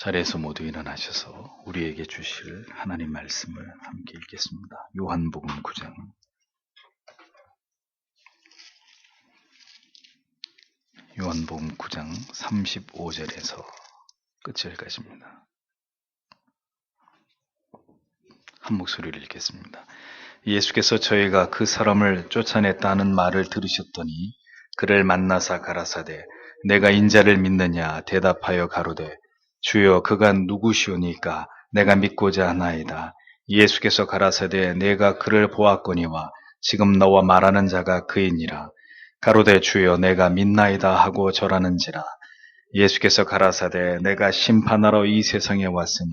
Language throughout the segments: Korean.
자리에서 모두 일어나셔서 우리에게 주실 하나님 말씀을 함께 읽겠습니다. 요한복음 9장 요한복음 9장 35절에서 끝을까지입니다. 한 목소리를 읽겠습니다. 예수께서 저희가 그 사람을 쫓아냈다 하는 말을 들으셨더니 그를 만나사 가라사대 내가 인자를 믿느냐 대답하여 가로되 주여 그가 누구시오니까 내가 믿고자 하나이다. 예수께서 가라사대 내가 그를 보았거니와 지금 너와 말하는 자가 그이니라. 가로되 주여 내가 믿나이다 하고 절하는지라. 예수께서 가라사대 내가 심판하러 이 세상에 왔으니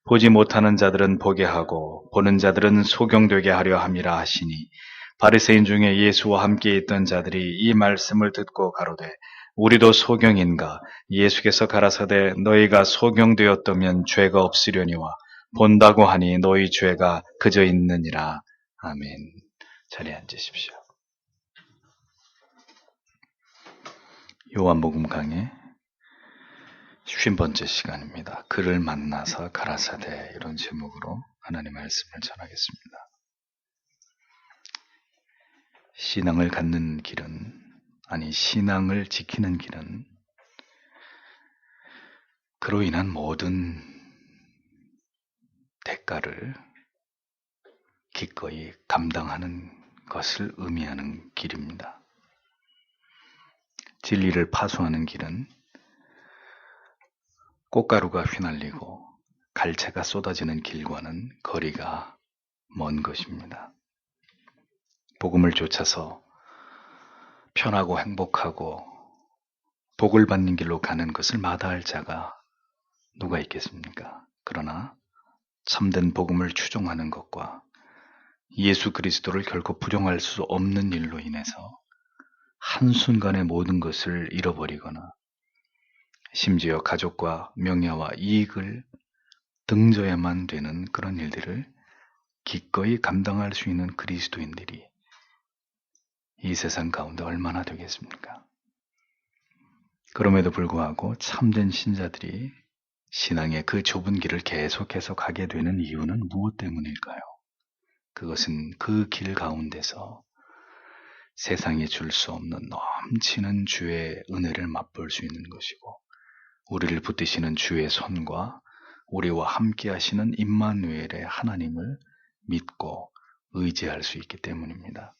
보지 못하는 자들은 보게 하고 보는 자들은 소경되게 하려 함이라 하시니 바리새인 중에 예수와 함께 있던 자들이 이 말씀을 듣고 가로되 우리도 소경인가? 예수께서 가라사대 너희가 소경되었다면 죄가 없으려니와 본다고 하니 너희 죄가 그저 있느니라. 아멘. 자리에 앉으십시오. 요한복음 강의 50번째 시간입니다. 그를 만나서 가라사대 이런 제목으로 하나님의 말씀을 전하겠습니다. 신앙을 갖는 길은 신앙을 지키는 길은 그로 인한 모든 대가를 기꺼이 감당하는 것을 의미하는 길입니다. 진리를 파수하는 길은 꽃가루가 휘날리고 갈채가 쏟아지는 길과는 거리가 먼 것입니다. 복음을 쫓아서 편하고 행복하고 복을 받는 길로 가는 것을 마다할 자가 누가 있겠습니까? 그러나 참된 복음을 추종하는 것과 예수 그리스도를 결코 부정할 수 없는 일로 인해서 한순간에 모든 것을 잃어버리거나 심지어 가족과 명예와 이익을 등져야만 되는 그런 일들을 기꺼이 감당할 수 있는 그리스도인들이 이 세상 가운데 얼마나 되겠습니까? 그럼에도 불구하고 참된 신자들이 신앙의 그 좁은 길을 계속해서 가게 되는 이유는 무엇 때문일까요? 그것은 그 길 가운데서 세상에 줄 수 없는 넘치는 주의 은혜를 맛볼 수 있는 것이고 우리를 붙드시는 주의 손과 우리와 함께 하시는 임마누엘의 하나님을 믿고 의지할 수 있기 때문입니다.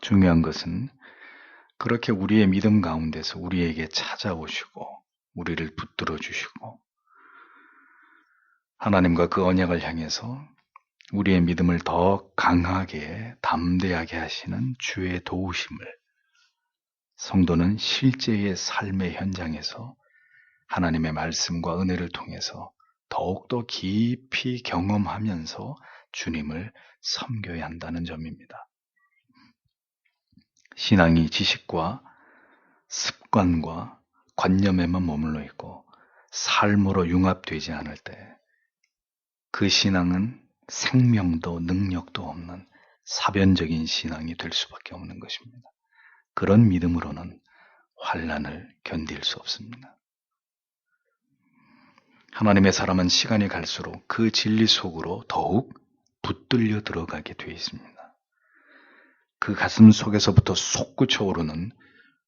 중요한 것은 그렇게 우리의 믿음 가운데서 우리에게 찾아오시고 우리를 붙들어 주시고 하나님과 그 언약을 향해서 우리의 믿음을 더 강하게 담대하게 하시는 주의 도우심을 성도는 실제의 삶의 현장에서 하나님의 말씀과 은혜를 통해서 더욱더 깊이 경험하면서 주님을 섬겨야 한다는 점입니다. 신앙이 지식과 습관과 관념에만 머물러 있고 삶으로 융합되지 않을 때 그 신앙은 생명도 능력도 없는 사변적인 신앙이 될 수밖에 없는 것입니다. 그런 믿음으로는 환난을 견딜 수 없습니다. 하나님의 사람은 시간이 갈수록 그 진리 속으로 더욱 붙들려 들어가게 되어 있습니다. 그 가슴 속에서부터 솟구쳐 오르는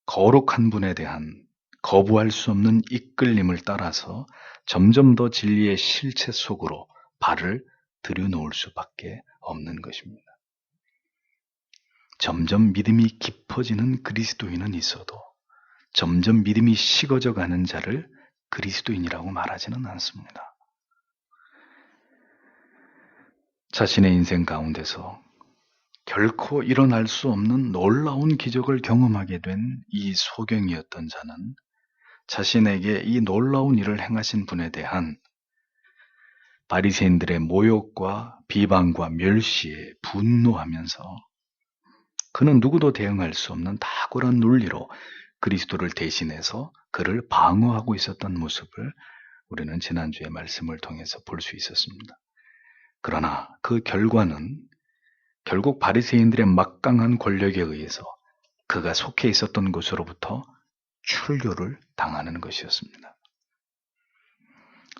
거룩한 분에 대한 거부할 수 없는 이끌림을 따라서 점점 더 진리의 실체 속으로 발을 들여놓을 수밖에 없는 것입니다. 점점 믿음이 깊어지는 그리스도인은 있어도 점점 믿음이 식어져 가는 자를 그리스도인이라고 말하지는 않습니다. 자신의 인생 가운데서 결코 일어날 수 없는 놀라운 기적을 경험하게 된 이 소경이었던 자는 자신에게 이 놀라운 일을 행하신 분에 대한 바리새인들의 모욕과 비방과 멸시에 분노하면서 그는 누구도 대응할 수 없는 탁월한 논리로 그리스도를 대신해서 그를 방어하고 있었던 모습을 우리는 지난주의 말씀을 통해서 볼 수 있었습니다. 그러나 그 결과는 결국 바리새인들의 막강한 권력에 의해서 그가 속해 있었던 곳으로부터 출교를 당하는 것이었습니다.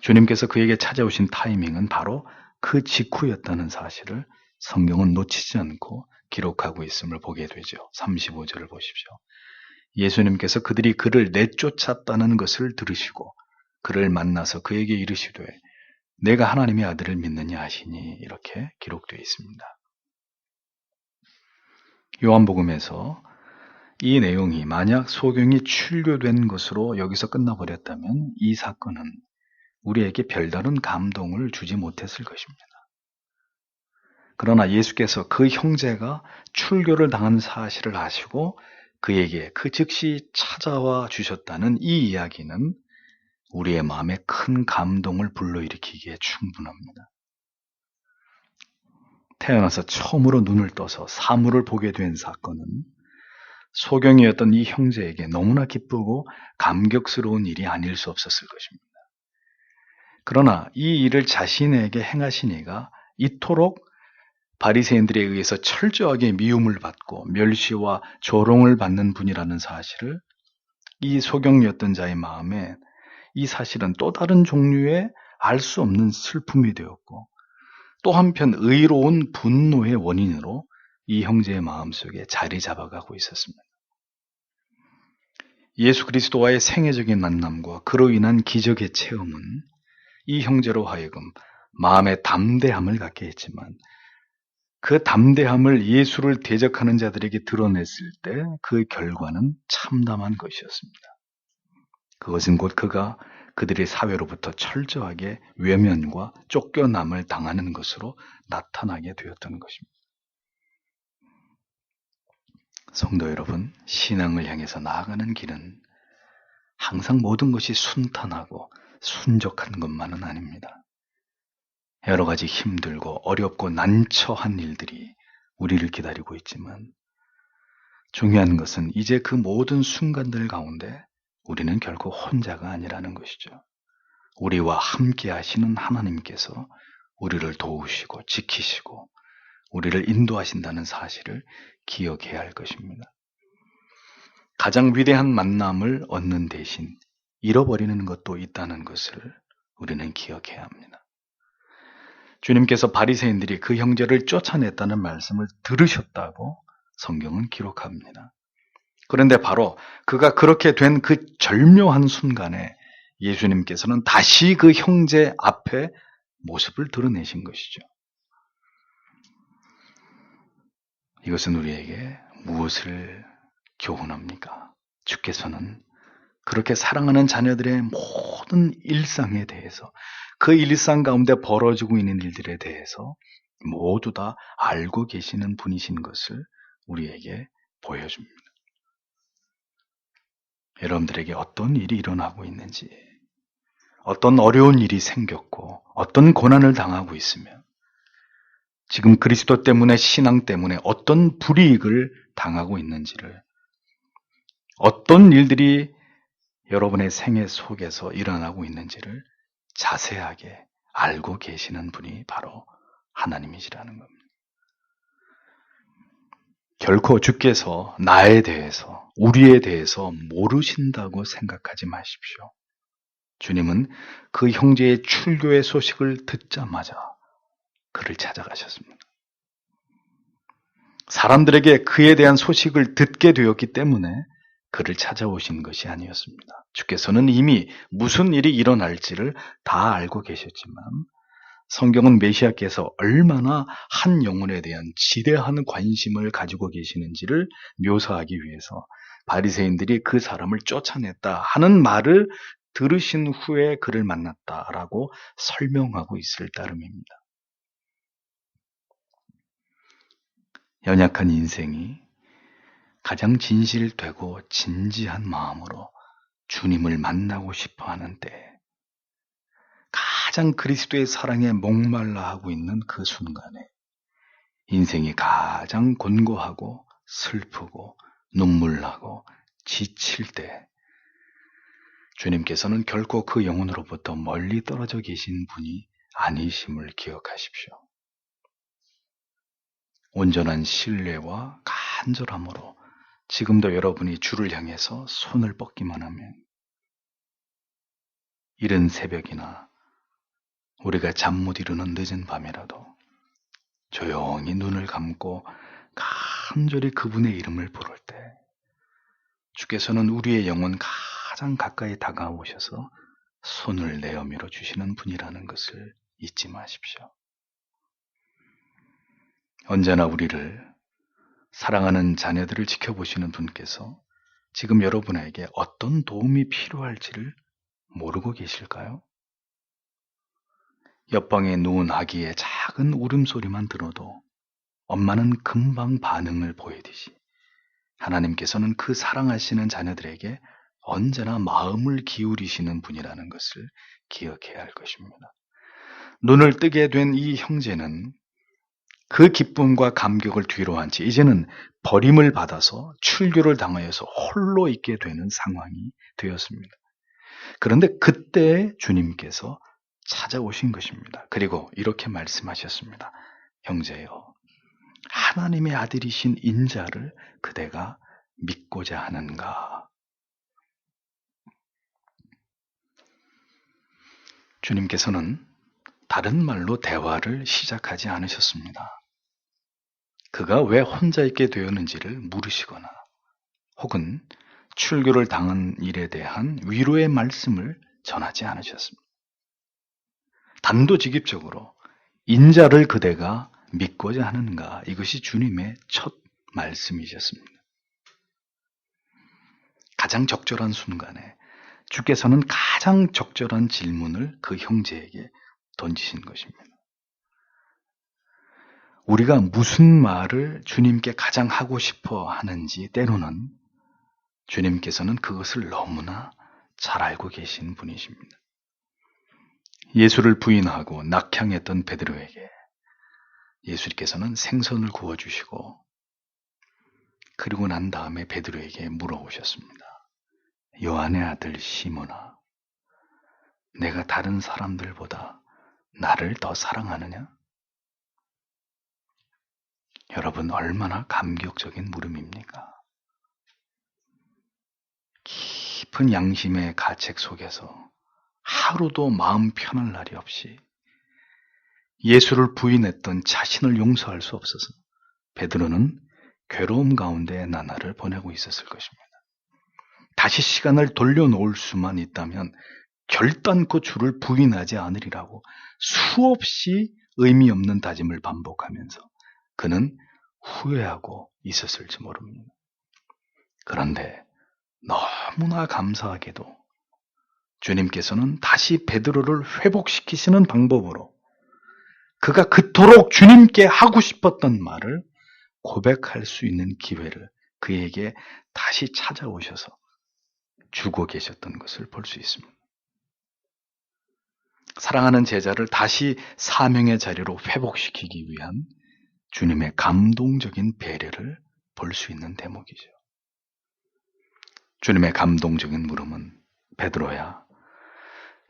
주님께서 그에게 찾아오신 타이밍은 바로 그 직후였다는 사실을 성경은 놓치지 않고 기록하고 있음을 보게 되죠. 35절을 보십시오. 예수님께서 그들이 그를 내쫓았다는 것을 들으시고 그를 만나서 그에게 이르시되 내가 하나님의 아들을 믿느냐 하시니 이렇게 기록되어 있습니다. 요한복음에서 이 내용이 만약 소경이 출교된 것으로 여기서 끝나버렸다면 이 사건은 우리에게 별다른 감동을 주지 못했을 것입니다. 그러나 예수께서 그 형제가 출교를 당한 사실을 아시고 그에게 그 즉시 찾아와 주셨다는 이 이야기는 우리의 마음에 큰 감동을 불러일으키기에 충분합니다. 태어나서 처음으로 눈을 떠서 사물을 보게 된 사건은 소경이었던 이 형제에게 너무나 기쁘고 감격스러운 일이 아닐 수 없었을 것입니다. 그러나 이 일을 자신에게 행하신 이가 이토록 바리새인들에 의해서 철저하게 미움을 받고 멸시와 조롱을 받는 분이라는 사실을 이 소경이었던 자의 마음에 이 사실은 또 다른 종류의 알 수 없는 슬픔이 되었고 또 한편 의로운 분노의 원인으로 이 형제의 마음속에 자리 잡아가고 있었습니다. 예수 그리스도와의 생애적인 만남과 그로 인한 기적의 체험은 이 형제로 하여금 마음의 담대함을 갖게 했지만 그 담대함을 예수를 대적하는 자들에게 드러냈을 때 그 결과는 참담한 것이었습니다. 그것은 곧 그가 그들의 사회로부터 철저하게 외면과 쫓겨남을 당하는 것으로 나타나게 되었던 것입니다. 성도 여러분, 신앙을 향해서 나아가는 길은 항상 모든 것이 순탄하고 순적한 것만은 아닙니다. 여러 가지 힘들고 어렵고 난처한 일들이 우리를 기다리고 있지만 중요한 것은 이제 그 모든 순간들 가운데 우리는 결코 혼자가 아니라는 것이죠. 우리와 함께 하시는 하나님께서 우리를 도우시고 지키시고 우리를 인도하신다는 사실을 기억해야 할 것입니다. 가장 위대한 만남을 얻는 대신 잃어버리는 것도 있다는 것을 우리는 기억해야 합니다. 주님께서 바리새인들이 그 형제를 쫓아냈다는 말씀을 들으셨다고 성경은 기록합니다. 그런데 바로 그가 그렇게 된 그 절묘한 순간에 예수님께서는 다시 그 형제 앞에 모습을 드러내신 것이죠. 이것은 우리에게 무엇을 교훈합니까? 주께서는 그렇게 사랑하는 자녀들의 모든 일상에 대해서 그 일상 가운데 벌어지고 있는 일들에 대해서 모두 다 알고 계시는 분이신 것을 우리에게 보여줍니다. 여러분들에게 어떤 일이 일어나고 있는지, 어떤 어려운 일이 생겼고, 어떤 고난을 당하고 있으면, 지금 그리스도 때문에 신앙 때문에 어떤 불이익을 당하고 있는지를, 어떤 일들이 여러분의 생애 속에서 일어나고 있는지를 자세하게 알고 계시는 분이 바로 하나님이시라는 겁니다. 결코 주께서 나에 대해서, 우리에 대해서 모르신다고 생각하지 마십시오. 주님은 그 형제의 출교의 소식을 듣자마자 그를 찾아가셨습니다. 사람들에게 그에 대한 소식을 듣게 되었기 때문에 그를 찾아오신 것이 아니었습니다. 주께서는 이미 무슨 일이 일어날지를 다 알고 계셨지만 성경은 메시아께서 얼마나 한 영혼에 대한 지대한 관심을 가지고 계시는지를 묘사하기 위해서 바리새인들이 그 사람을 쫓아냈다 하는 말을 들으신 후에 그를 만났다라고 설명하고 있을 따름입니다. 연약한 인생이 가장 진실되고 진지한 마음으로 주님을 만나고 싶어 하는 때 가장 그리스도의 사랑에 목말라 하고 있는 그 순간에 인생이 가장 곤고하고 슬프고 눈물나고 지칠 때 주님께서는 결코 그 영혼으로부터 멀리 떨어져 계신 분이 아니심을 기억하십시오. 온전한 신뢰와 간절함으로 지금도 여러분이 주를 향해서 손을 뻗기만 하면 이른 새벽이나 우리가 잠 못 이루는 늦은 밤이라도 조용히 눈을 감고 간절히 그분의 이름을 부를 때 주께서는 우리의 영혼 가장 가까이 다가오셔서 손을 내어 밀어주시는 분이라는 것을 잊지 마십시오. 언제나 우리를 사랑하는 자녀들을 지켜보시는 분께서 지금 여러분에게 어떤 도움이 필요할지를 모르고 계실까요? 옆방에 누운 아기의 작은 울음소리만 들어도 엄마는 금방 반응을 보이듯이 하나님께서는 그 사랑하시는 자녀들에게 언제나 마음을 기울이시는 분이라는 것을 기억해야 할 것입니다. 눈을 뜨게 된 이 형제는 그 기쁨과 감격을 뒤로 한 채 이제는 버림을 받아서 출교를 당하여서 홀로 있게 되는 상황이 되었습니다. 그런데 그때 주님께서 찾아오신 것입니다. 그리고 이렇게 말씀하셨습니다. 형제여, 하나님의 아들이신 인자를 그대가 믿고자 하는가? 주님께서는 다른 말로 대화를 시작하지 않으셨습니다. 그가 왜 혼자 있게 되었는지를 물으시거나 혹은 출교를 당한 일에 대한 위로의 말씀을 전하지 않으셨습니다. 단도직입적으로 인자를 그대가 믿고자 하는가? 이것이 주님의 첫 말씀이셨습니다. 가장 적절한 순간에 주께서는 가장 적절한 질문을 그 형제에게 던지신 것입니다. 우리가 무슨 말을 주님께 가장 하고 싶어 하는지 때로는 주님께서는 그것을 너무나 잘 알고 계신 분이십니다. 예수를 부인하고 낙향했던 베드로에게 예수께서는 생선을 구워주시고 그리고 난 다음에 베드로에게 물어보셨습니다. 요한의 아들 시몬아, 내가 다른 사람들보다 나를 더 사랑하느냐? 여러분, 얼마나 감격적인 물음입니까? 깊은 양심의 가책 속에서 하루도 마음 편할 날이 없이 예수를 부인했던 자신을 용서할 수 없어서 베드로는 괴로움 가운데 나날을 보내고 있었을 것입니다. 다시 시간을 돌려놓을 수만 있다면 결단코 주를 부인하지 않으리라고 수없이 의미 없는 다짐을 반복하면서 그는 후회하고 있었을지 모릅니다. 그런데 너무나 감사하게도 주님께서는 다시 베드로를 회복시키시는 방법으로 그가 그토록 주님께 하고 싶었던 말을 고백할 수 있는 기회를 그에게 다시 찾아오셔서 주고 계셨던 것을 볼 수 있습니다. 사랑하는 제자를 다시 사명의 자리로 회복시키기 위한 주님의 감동적인 배려를 볼 수 있는 대목이죠. 주님의 감동적인 물음은 베드로야,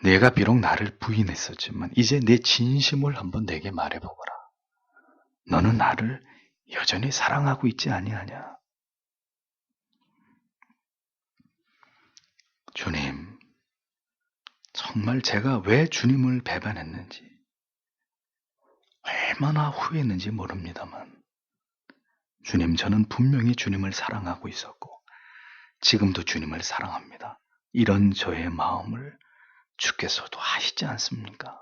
내가 비록 나를 부인했었지만 이제 내 진심을 한번 내게 말해보거라. 너는 나를 여전히 사랑하고 있지 아니하냐? 주님, 정말 제가 왜 주님을 배반했는지 얼마나 후회했는지 모릅니다만 주님, 저는 분명히 주님을 사랑하고 있었고 지금도 주님을 사랑합니다. 이런 저의 마음을 주께서도 아시지 않습니까?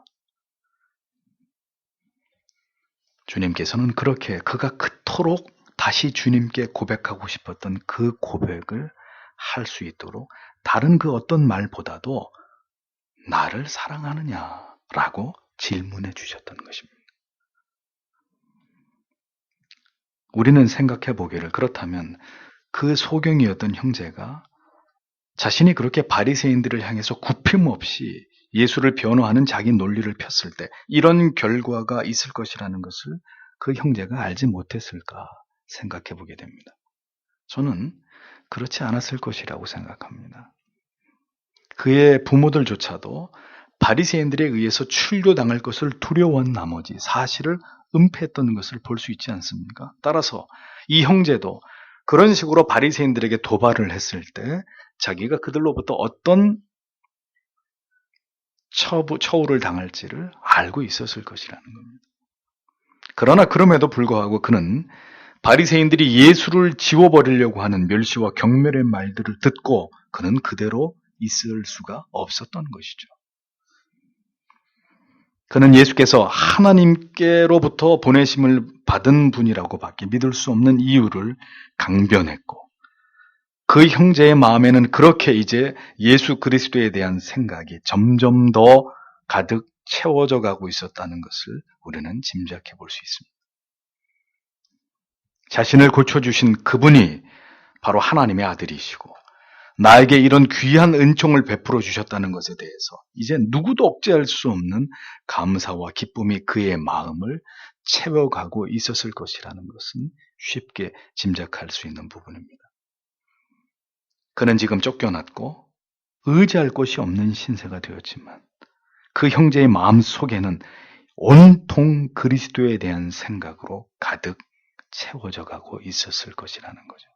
주님께서는 그렇게 그가 그토록 다시 주님께 고백하고 싶었던 그 고백을 할 수 있도록 다른 그 어떤 말보다도 나를 사랑하느냐라고 질문해 주셨던 것입니다. 우리는 생각해 보기를 그렇다면 그 소경이었던 형제가 자신이 그렇게 바리새인들을 향해서 굽힘없이 예수를 변호하는 자기 논리를 폈을 때 이런 결과가 있을 것이라는 것을 그 형제가 알지 못했을까 생각해 보게 됩니다. 저는 그렇지 않았을 것이라고 생각합니다. 그의 부모들조차도 바리새인들에 의해서 출교당할 것을 두려워한 나머지 사실을 은폐했던 것을 볼 수 있지 않습니까? 따라서 이 형제도 그런 식으로 바리새인들에게 도발을 했을 때 자기가 그들로부터 어떤 처우를 당할지를 알고 있었을 것이라는 겁니다. 그러나 그럼에도 불구하고 그는 바리새인들이 예수를 지워버리려고 하는 멸시와 경멸의 말들을 듣고 그는 그대로 있을 수가 없었던 것이죠. 그는 예수께서 하나님께로부터 보내심을 받은 분이라고밖에 믿을 수 없는 이유를 강변했고 그 형제의 마음에는 그렇게 이제 예수 그리스도에 대한 생각이 점점 더 가득 채워져 가고 있었다는 것을 우리는 짐작해 볼 수 있습니다. 자신을 고쳐주신 그분이 바로 하나님의 아들이시고 나에게 이런 귀한 은총을 베풀어 주셨다는 것에 대해서 이제 누구도 억제할 수 없는 감사와 기쁨이 그의 마음을 채워가고 있었을 것이라는 것은 쉽게 짐작할 수 있는 부분입니다. 그는 지금 쫓겨났고 의지할 곳이 없는 신세가 되었지만 그 형제의 마음 속에는 온통 그리스도에 대한 생각으로 가득 채워져 가고 있었을 것이라는 거죠.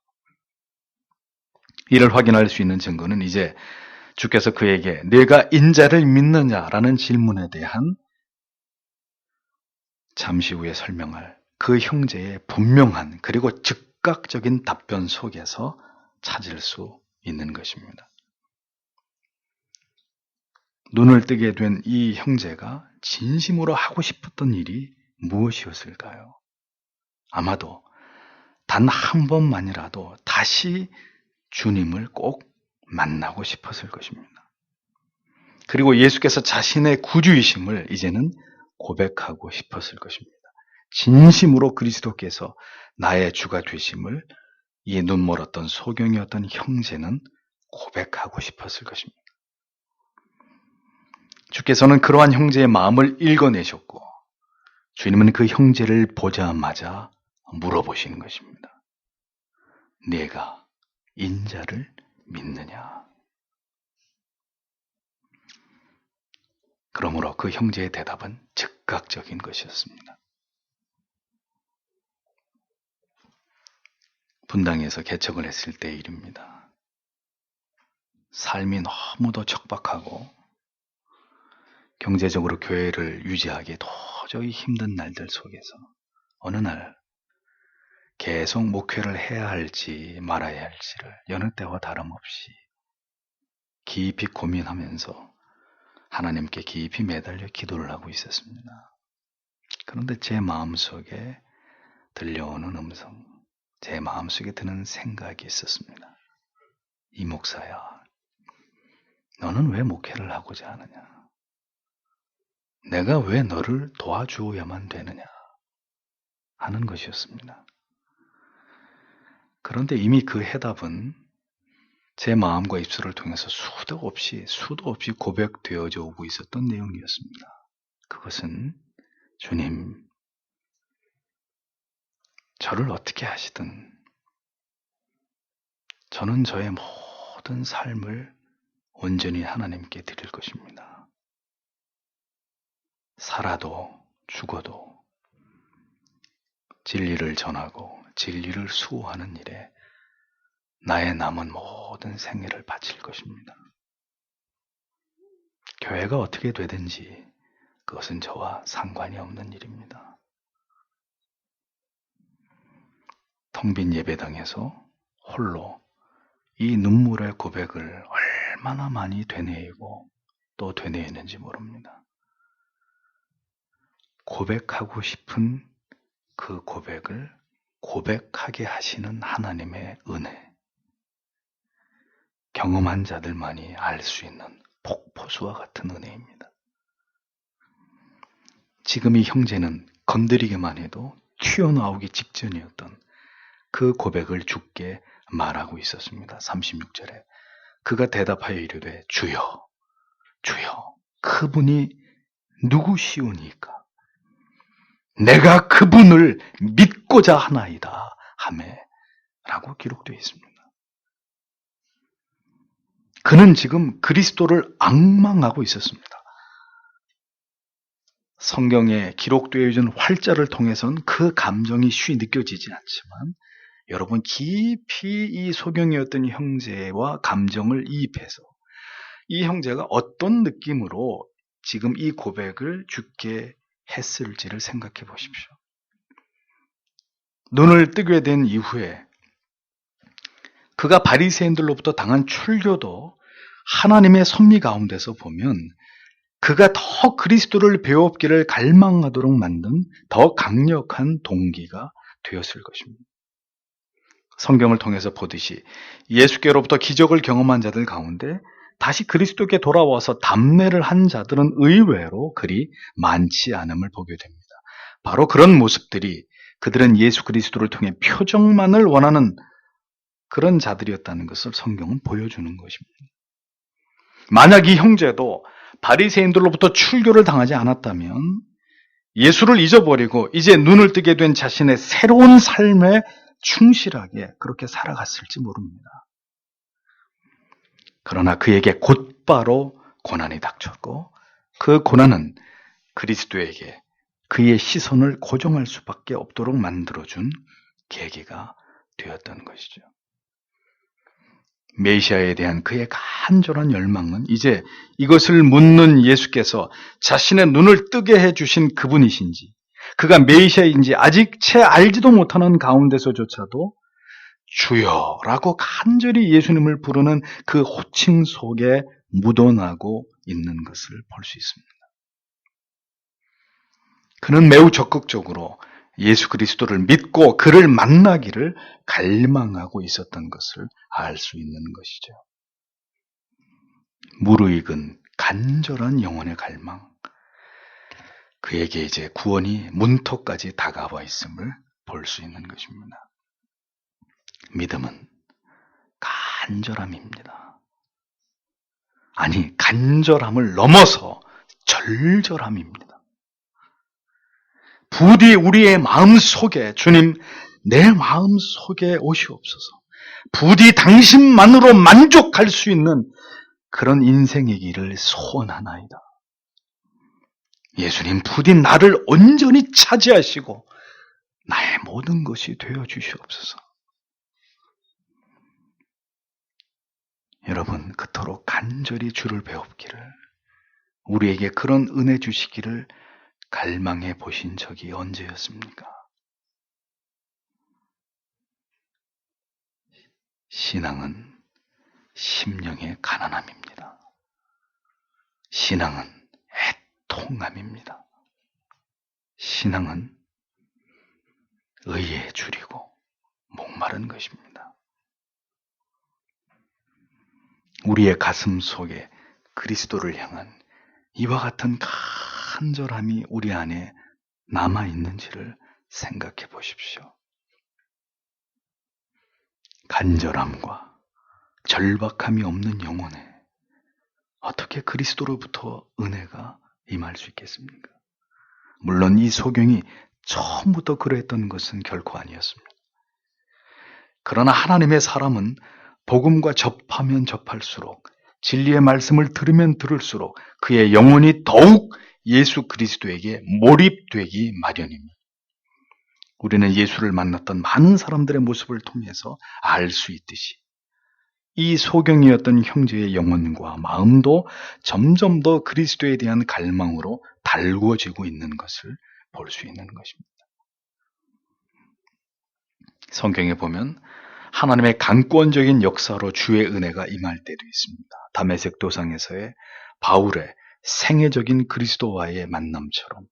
이를 확인할 수 있는 증거는 이제 주께서 그에게 내가 인자를 믿느냐라는 질문에 대한 잠시 후에 설명할 그 형제의 분명한 그리고 즉각적인 답변 속에서 찾을 수 있는 것입니다. 눈을 뜨게 된 이 형제가 진심으로 하고 싶었던 일이 무엇이었을까요? 아마도 단 한 번만이라도 다시 주님을 꼭 만나고 싶었을 것입니다. 그리고 예수께서 자신의 구주이심을 이제는 고백하고 싶었을 것입니다. 진심으로 그리스도께서 나의 주가 되심을 이 눈멀었던 소경이었던 형제는 고백하고 싶었을 것입니다. 주께서는 그러한 형제의 마음을 읽어내셨고 주님은 그 형제를 보자마자 물어보시는 것입니다. 네가 인자를 믿느냐? 그러므로 그 형제의 대답은 즉각적인 것이었습니다. 분당에서 개척을 했을 때의 일입니다. 삶이 너무도 척박하고 경제적으로 교회를 유지하기 도저히 힘든 날들 속에서 어느 날 계속 목회를 해야 할지 말아야 할지를 여느 때와 다름없이 깊이 고민하면서 하나님께 깊이 매달려 기도를 하고 있었습니다. 그런데 제 마음속에 들려오는 음성, 제 마음속에 드는 생각이 있었습니다. 이 목사야, 너는 왜 목회를 하고자 하느냐? 내가 왜 너를 도와주어야만 되느냐? 하는 것이었습니다. 그런데 이미 그 해답은 제 마음과 입술을 통해서 수도 없이 고백되어져 오고 있었던 내용이었습니다. 그것은 주님, 저를 어떻게 하시든 저는 저의 모든 삶을 온전히 하나님께 드릴 것입니다. 살아도 죽어도 진리를 전하고 진리를 수호하는 일에 나의 남은 모든 생애를 바칠 것입니다. 교회가 어떻게 되든지 그것은 저와 상관이 없는 일입니다. 텅 빈 예배당에서 홀로 이 눈물의 고백을 얼마나 많이 되뇌이고 또 되뇌이는지 모릅니다. 고백하고 싶은 그 고백을 고백하게 하시는 하나님의 은혜, 경험한 자들만이 알 수 있는 폭포수와 같은 은혜입니다. 지금 이 형제는 건드리기만 해도 튀어나오기 직전이었던 그 고백을 주께 말하고 있었습니다. 36절에 그가 대답하여 이르되 주여, 주여, 그분이 누구시오니까? 내가 그분을 믿고자 하나이다 하매 라고 기록되어 있습니다. 그는 지금 그리스도를 앙망하고 있었습니다. 성경에 기록되어 있는 활자를 통해서는 그 감정이 쉬 느껴지지 않지만 여러분 깊이 이 소경이었던 형제와 감정을 이입해서 이 형제가 어떤 느낌으로 지금 이 고백을 주께 했을지를 생각해 보십시오. 눈을 뜨게 된 이후에 그가 바리새인들로부터 당한 출교도 하나님의 섭리 가운데서 보면 그가 더 그리스도를 배웠기를 갈망하도록 만든 더 강력한 동기가 되었을 것입니다. 성경을 통해서 보듯이 예수께로부터 기적을 경험한 자들 가운데 다시 그리스도께 돌아와서 담례를 한 자들은 의외로 그리 많지 않음을 보게 됩니다. 바로 그런 모습들이 그들은 예수 그리스도를 통해 표적만을 원하는 그런 자들이었다는 것을 성경은 보여주는 것입니다. 만약 이 형제도 바리새인들로부터 출교를 당하지 않았다면 예수를 잊어버리고 이제 눈을 뜨게 된 자신의 새로운 삶에 충실하게 그렇게 살아갔을지 모릅니다. 그러나 그에게 곧바로 고난이 닥쳤고 그 고난은 그리스도에게 그의 시선을 고정할 수밖에 없도록 만들어준 계기가 되었던 것이죠. 메시아에 대한 그의 간절한 열망은 이제 이것을 묻는 예수께서 자신의 눈을 뜨게 해주신 그분이신지 그가 메시아인지 아직 채 알지도 못하는 가운데서조차도 주여라고 간절히 예수님을 부르는 그 호칭 속에 묻어나고 있는 것을 볼 수 있습니다. 그는 매우 적극적으로 예수 그리스도를 믿고 그를 만나기를 갈망하고 있었던 것을 알 수 있는 것이죠. 무르익은 간절한 영혼의 갈망, 그에게 이제 구원이 문턱까지 다가와 있음을 볼 수 있는 것입니다. 믿음은 간절함입니다. 아니, 간절함을 넘어서 절절함입니다. 부디 우리의 마음 속에 주님, 내 마음 속에 오시옵소서. 부디 당신만으로 만족할 수 있는 그런 인생이기를 소원하나이다. 예수님, 부디 나를 온전히 차지하시고 나의 모든 것이 되어 주시옵소서. 여러분, 그토록 간절히 주를 배웁기를, 우리에게 그런 은혜 주시기를 갈망해 보신 적이 언제였습니까? 신앙은 심령의 가난함입니다. 신앙은 애통함입니다. 신앙은 의에 줄이고 목마른 것입니다. 우리의 가슴 속에 그리스도를 향한 이와 같은 간절함이 우리 안에 남아있는지를 생각해 보십시오. 간절함과 절박함이 없는 영혼에 어떻게 그리스도로부터 은혜가 임할 수 있겠습니까? 물론 이 소경이 처음부터 그랬던 것은 결코 아니었습니다. 그러나 하나님의 사람은 복음과 접하면 접할수록, 진리의 말씀을 들으면 들을수록 그의 영혼이 더욱 예수 그리스도에게 몰입되기 마련입니다. 우리는 예수를 만났던 많은 사람들의 모습을 통해서 알 수 있듯이 이 소경이었던 형제의 영혼과 마음도 점점 더 그리스도에 대한 갈망으로 달구어지고 있는 것을 볼 수 있는 것입니다. 성경에 보면 하나님의 강권적인 역사로 주의 은혜가 임할 때도 있습니다. 다메섹 도상에서의 바울의 생애적인 그리스도와의 만남처럼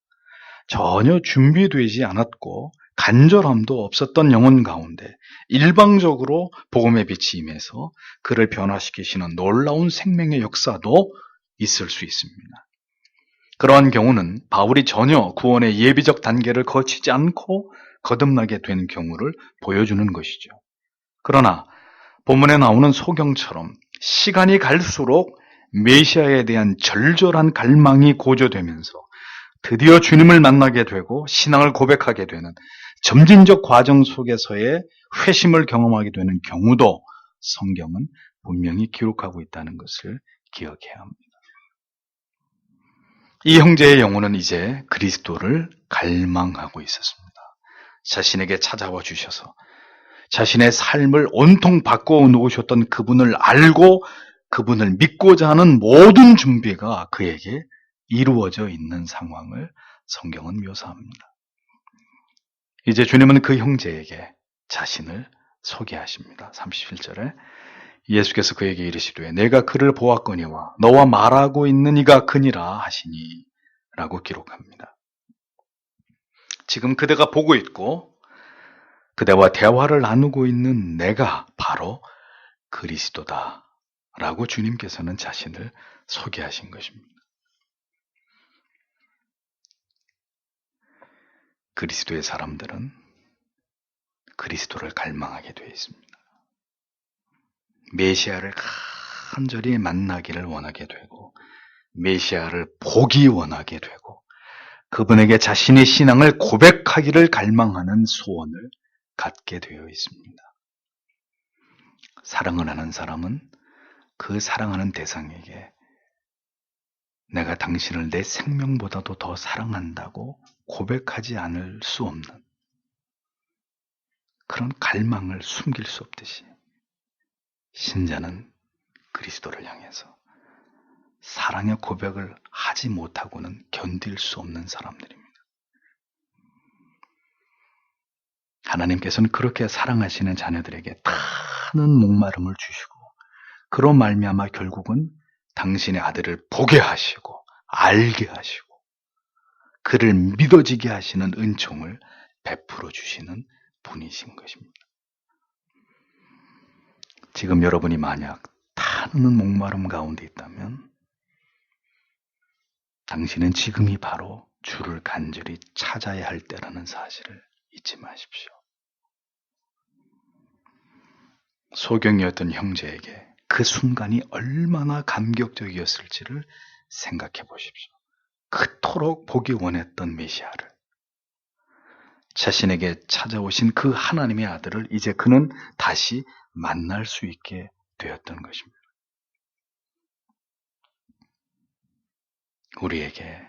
전혀 준비되지 않았고 간절함도 없었던 영혼 가운데 일방적으로 복음의 빛이 임해서 그를 변화시키시는 놀라운 생명의 역사도 있을 수 있습니다. 그러한 경우는 바울이 전혀 구원의 예비적 단계를 거치지 않고 거듭나게 된 경우를 보여주는 것이죠. 그러나 본문에 나오는 소경처럼 시간이 갈수록 메시아에 대한 절절한 갈망이 고조되면서 드디어 주님을 만나게 되고 신앙을 고백하게 되는 점진적 과정 속에서의 회심을 경험하게 되는 경우도 성경은 분명히 기록하고 있다는 것을 기억해야 합니다. 이 형제의 영혼은 이제 그리스도를 갈망하고 있었습니다. 자신에게 찾아와 주셔서 자신의 삶을 온통 바꾸어 놓으셨던 그분을 알고 그분을 믿고자 하는 모든 준비가 그에게 이루어져 있는 상황을 성경은 묘사합니다. 이제 주님은 그 형제에게 자신을 소개하십니다. 37절에 예수께서 그에게 이르시되 내가 그를 보았거니와 너와 말하고 있는 이가 그니라 하시니 라고 기록합니다. 지금 그대가 보고 있고 그대와 대화를 나누고 있는 내가 바로 그리스도다 라고 주님께서는 자신을 소개하신 것입니다. 그리스도의 사람들은 그리스도를 갈망하게 되어 있습니다. 메시아를 간절히 만나기를 원하게 되고 메시아를 보기 원하게 되고 그분에게 자신의 신앙을 고백하기를 갈망하는 소원을 갖게 되어 있습니다. 사랑을 하는 사람은 그 사랑하는 대상에게 내가 당신을 내 생명보다도 더 사랑한다고 고백하지 않을 수 없는 그런 갈망을 숨길 수 없듯이 신자는 그리스도를 향해서 사랑의 고백을 하지 못하고는 견딜 수 없는 사람들입니다. 하나님께서는 그렇게 사랑하시는 자녀들에게 타는 목마름을 주시고 그로 말미암아 결국은 당신의 아들을 보게 하시고 알게 하시고 그를 믿어지게 하시는 은총을 베풀어 주시는 분이신 것입니다. 지금 여러분이 만약 타는 목마름 가운데 있다면 당신은 지금이 바로 주를 간절히 찾아야 할 때라는 사실을 잊지 마십시오. 소경이었던 형제에게 그 순간이 얼마나 감격적이었을지를 생각해 보십시오. 그토록 보기 원했던 메시아를 자신에게 찾아오신 그 하나님의 아들을 이제 그는 다시 만날 수 있게 되었던 것입니다. 우리에게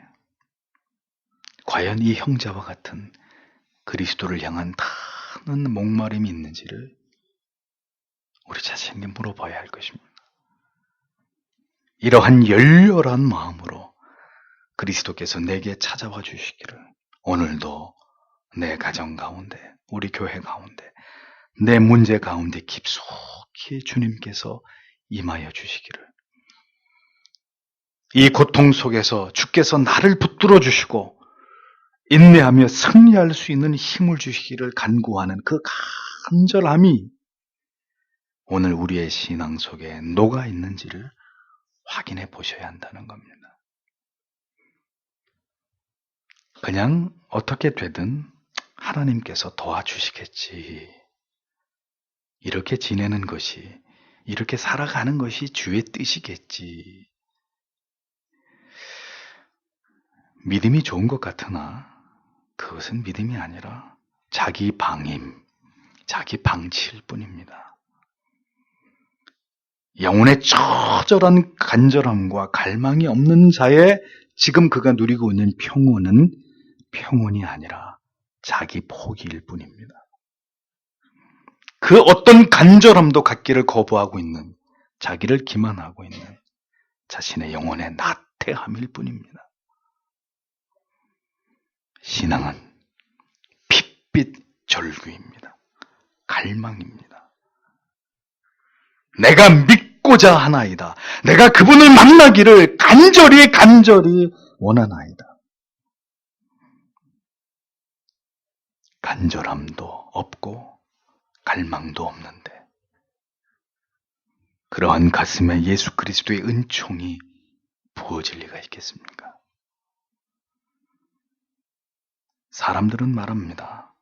과연 이 형제와 같은 그리스도를 향한 타는 목마름이 있는지를 우리 자신에게 물어봐야 할 것입니다. 이러한 열렬한 마음으로 그리스도께서 내게 찾아와 주시기를 오늘도 내 가정 가운데, 우리 교회 가운데, 내 문제 가운데 깊숙이 주님께서 임하여 주시기를 이 고통 속에서 주께서 나를 붙들어 주시고 인내하며 승리할 수 있는 힘을 주시기를 간구하는 그 간절함이 오늘 우리의 신앙 속에 녹아 있는지를 확인해 보셔야 한다는 겁니다. 그냥 어떻게 되든 하나님께서 도와주시겠지. 이렇게 지내는 것이, 이렇게 살아가는 것이 주의 뜻이겠지. 믿음이 좋은 것 같으나 그것은 믿음이 아니라 자기 방임, 자기 방치일 뿐입니다. 영혼의 처절한 간절함과 갈망이 없는 자의 지금 그가 누리고 있는 평온은 평온이 아니라 자기 포기일 뿐입니다. 그 어떤 간절함도 갖기를 거부하고 있는, 자기를 기만하고 있는 자신의 영혼의 나태함일 뿐입니다. 신앙은 핏빛 절규입니다. 갈망입니다. 내가 믿고자 하나이다. 내가 그분을 만나기를 간절히 원하나이다. 간절함도 없고 갈망도 없는데 그러한 가슴에 예수 그리스도의 은총이 부어질 리가 있겠습니까? 사람들은 말합니다.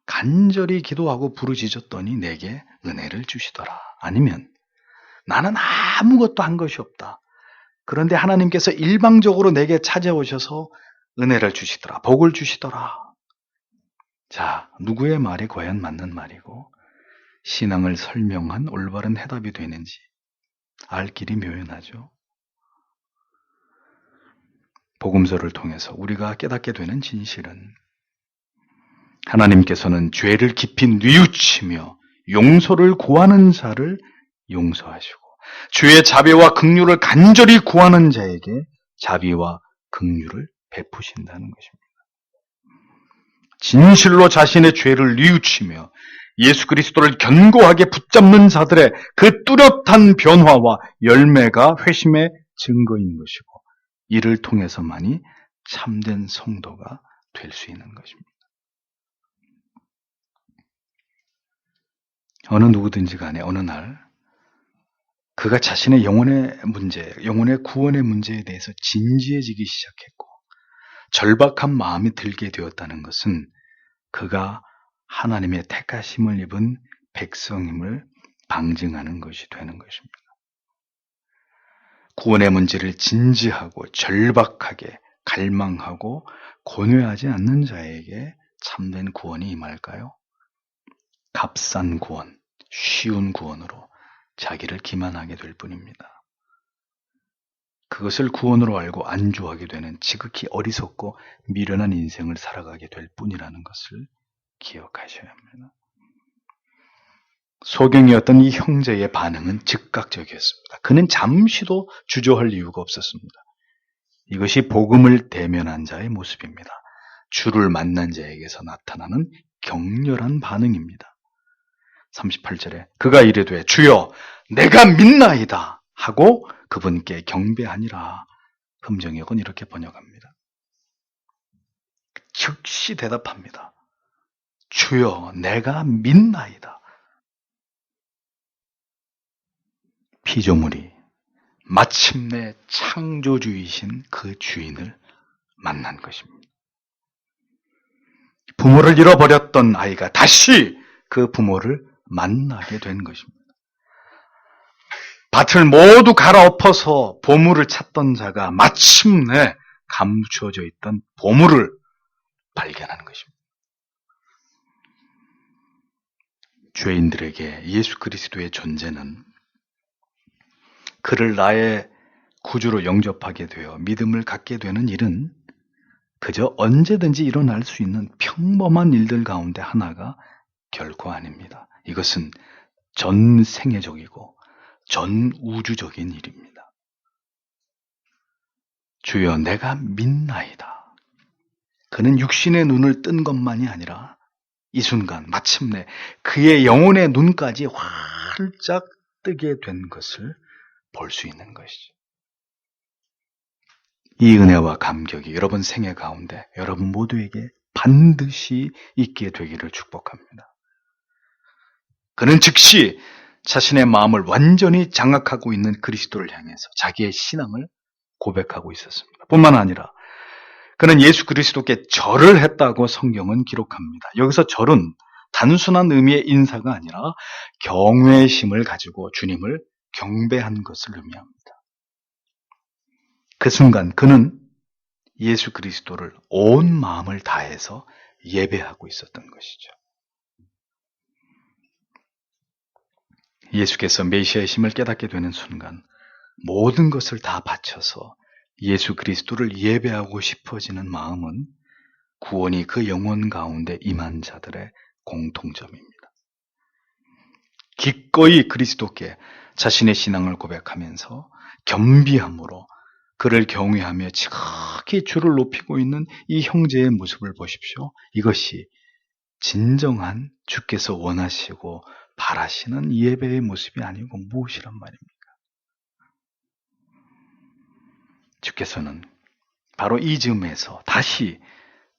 간절히 기도하고 부르짖었더니 내게 은혜를 주시더라. 아니면 나는 아무것도 한 것이 없다. 그런데 하나님께서 일방적으로 내게 찾아오셔서 은혜를 주시더라. 복을 주시더라. 자, 누구의 말이 과연 맞는 말이고 신앙을 설명한 올바른 해답이 되는지 알 길이 묘연하죠. 복음서를 통해서 우리가 깨닫게 되는 진실은 하나님께서는 죄를 깊이 뉘우치며 용서를 구하는 자를 용서하시고 주의 자비와 긍휼을 간절히 구하는 자에게 자비와 긍휼을 베푸신다는 것입니다. 진실로 자신의 죄를 뉘우치며 예수 그리스도를 견고하게 붙잡는 자들의 그 뚜렷한 변화와 열매가 회심의 증거인 것이고, 이를 통해서만이 참된 성도가 될 수 있는 것입니다. 어느 누구든지 간에 어느 날 그가 자신의 영혼의 문제, 영혼의 구원의 문제에 대해서 진지해지기 시작했고 절박한 마음이 들게 되었다는 것은 그가 하나님의 택하심을 입은 백성임을 방증하는 것이 되는 것입니다. 구원의 문제를 진지하고 절박하게 갈망하고 고뇌하지 않는 자에게 참된 구원이 임할까요? 값싼 구원, 쉬운 구원으로 자기를 기만하게 될 뿐입니다. 그것을 구원으로 알고 안주하게 되는 지극히 어리석고 미련한 인생을 살아가게 될 뿐이라는 것을 기억하셔야 합니다. 소경이었던 이 형제의 반응은 즉각적이었습니다. 그는 잠시도 주저할 이유가 없었습니다. 이것이 복음을 대면한 자의 모습입니다. 주를 만난 자에게서 나타나는 격렬한 반응입니다. 38절에 그가 이르되 주여 내가 믿나이다 하고 그분께 경배하니라. 금정역은 이렇게 번역합니다. 즉시 대답합니다. 주여 내가 믿나이다. 피조물이 마침내 창조주이신 그 주인을 만난 것입니다. 부모를 잃어버렸던 아이가 다시 그 부모를 만나게 된 것입니다. 밭을 모두 갈아엎어서 보물을 찾던 자가 마침내 감추어져 있던 보물을 발견하는 것입니다. 죄인들에게 예수 그리스도의 존재는 그를 나의 구주로 영접하게 되어 믿음을 갖게 되는 일은 그저 언제든지 일어날 수 있는 평범한 일들 가운데 하나가 결코 아닙니다. 이것은 전 생애적이고 전 우주적인 일입니다. 주여 내가 믿나이다. 그는 육신의 눈을 뜬 것만이 아니라 이 순간 마침내 그의 영혼의 눈까지 활짝 뜨게 된 것을 볼 수 있는 것이죠. 이 은혜와 감격이 여러분 생애 가운데 여러분 모두에게 반드시 있게 되기를 축복합니다. 그는 즉시 자신의 마음을 완전히 장악하고 있는 그리스도를 향해서 자기의 신앙을 고백하고 있었습니다. 뿐만 아니라 그는 예수 그리스도께 절을 했다고 성경은 기록합니다. 여기서 절은 단순한 의미의 인사가 아니라 경외의 심을 가지고 주님을 경배한 것을 의미합니다. 그 순간 그는 예수 그리스도를 온 마음을 다해서 예배하고 있었던 것이죠. 예수께서 메시아의 심을 깨닫게 되는 순간 모든 것을 다 바쳐서 예수 그리스도를 예배하고 싶어지는 마음은 구원이 그 영혼 가운데 임한 자들의 공통점입니다. 기꺼이 그리스도께 자신의 신앙을 고백하면서 겸비함으로 그를 경외하며 지극히 주를 높이고 있는 이 형제의 모습을 보십시오. 이것이 진정한 주께서 원하시고 바라시는 예배의 모습이 아니고 무엇이란 말입니까? 주께서는 바로 이 즈음에서 다시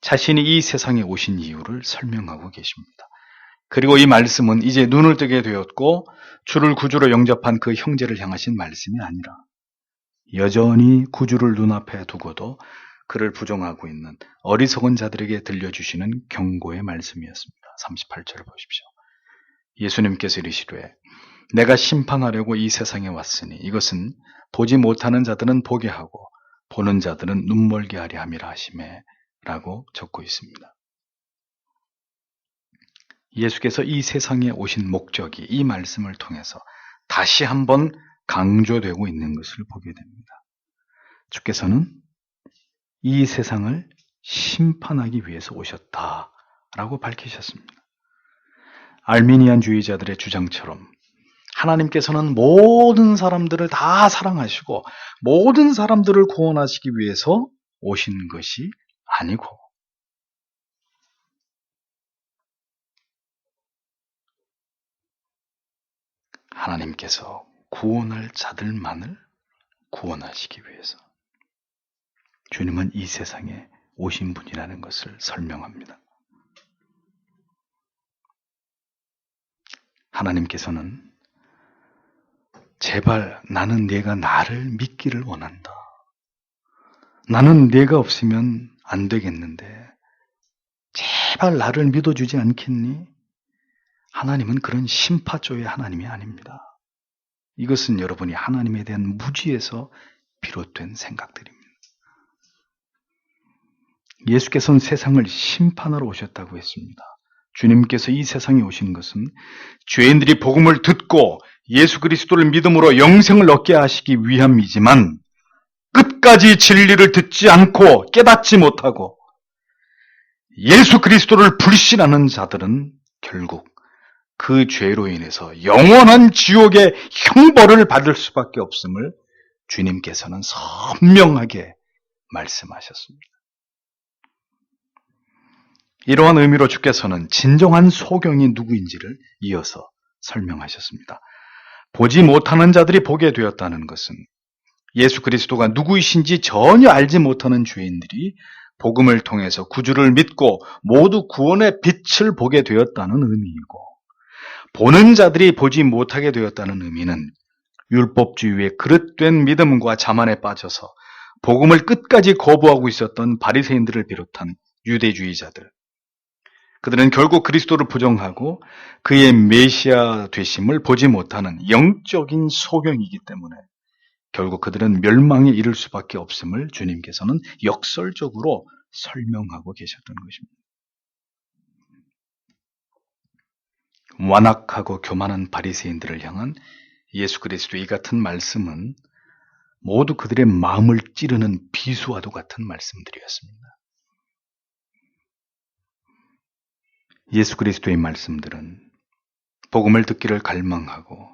자신이 이 세상에 오신 이유를 설명하고 계십니다. 그리고 이 말씀은 이제 눈을 뜨게 되었고 주를 구주로 영접한 그 형제를 향하신 말씀이 아니라 여전히 구주를 눈앞에 두고도 그를 부정하고 있는 어리석은 자들에게 들려주시는 경고의 말씀이었습니다. 38절을 보십시오. 예수님께서 이르시되 내가 심판하려고 이 세상에 왔으니 이것은 보지 못하는 자들은 보게 하고 보는 자들은 눈멀게 하려 함이라 하시매 라고 적고 있습니다. 예수께서 이 세상에 오신 목적이 이 말씀을 통해서 다시 한번 강조되고 있는 것을 보게 됩니다. 주께서는 이 세상을 심판하기 위해서 오셨다라고 밝히셨습니다. 알미니안주의자들의 주장처럼 하나님께서는 모든 사람들을 다 사랑하시고 모든 사람들을 구원하시기 위해서 오신 것이 아니고 하나님께서 구원할 자들만을 구원하시기 위해서 주님은 이 세상에 오신 분이라는 것을 설명합니다. 하나님께서는 제발 나는 네가 나를 믿기를 원한다. 나는 네가 없으면 안 되겠는데 제발 나를 믿어주지 않겠니? 하나님은 그런 심파조의 하나님이 아닙니다. 이것은 여러분이 하나님에 대한 무지에서 비롯된 생각들입니다. 예수께서는 세상을 심판하러 오셨다고 했습니다. 주님께서 이 세상에 오신 것은 죄인들이 복음을 듣고 예수 그리스도를 믿음으로 영생을 얻게 하시기 위함이지만 끝까지 진리를 듣지 않고 깨닫지 못하고 예수 그리스도를 불신하는 자들은 결국 그 죄로 인해서 영원한 지옥의 형벌을 받을 수밖에 없음을 주님께서는 선명하게 말씀하셨습니다. 이러한 의미로 주께서는 진정한 소경이 누구인지를 이어서 설명하셨습니다. 보지 못하는 자들이 보게 되었다는 것은 예수 그리스도가 누구이신지 전혀 알지 못하는 죄인들이 복음을 통해서 구주를 믿고 모두 구원의 빛을 보게 되었다는 의미이고, 보는 자들이 보지 못하게 되었다는 의미는 율법주의의 그릇된 믿음과 자만에 빠져서 복음을 끝까지 거부하고 있었던 바리새인들을 비롯한 유대주의자들, 그들은 결국 그리스도를 부정하고 그의 메시아 되심을 보지 못하는 영적인 소경이기 때문에 결국 그들은 멸망에 이를 수밖에 없음을 주님께서는 역설적으로 설명하고 계셨던 것입니다. 완악하고 교만한 바리새인들을 향한 예수 그리스도의 이 같은 말씀은 모두 그들의 마음을 찌르는 비수와도 같은 말씀들이었습니다. 예수 그리스도의 말씀들은 복음을 듣기를 갈망하고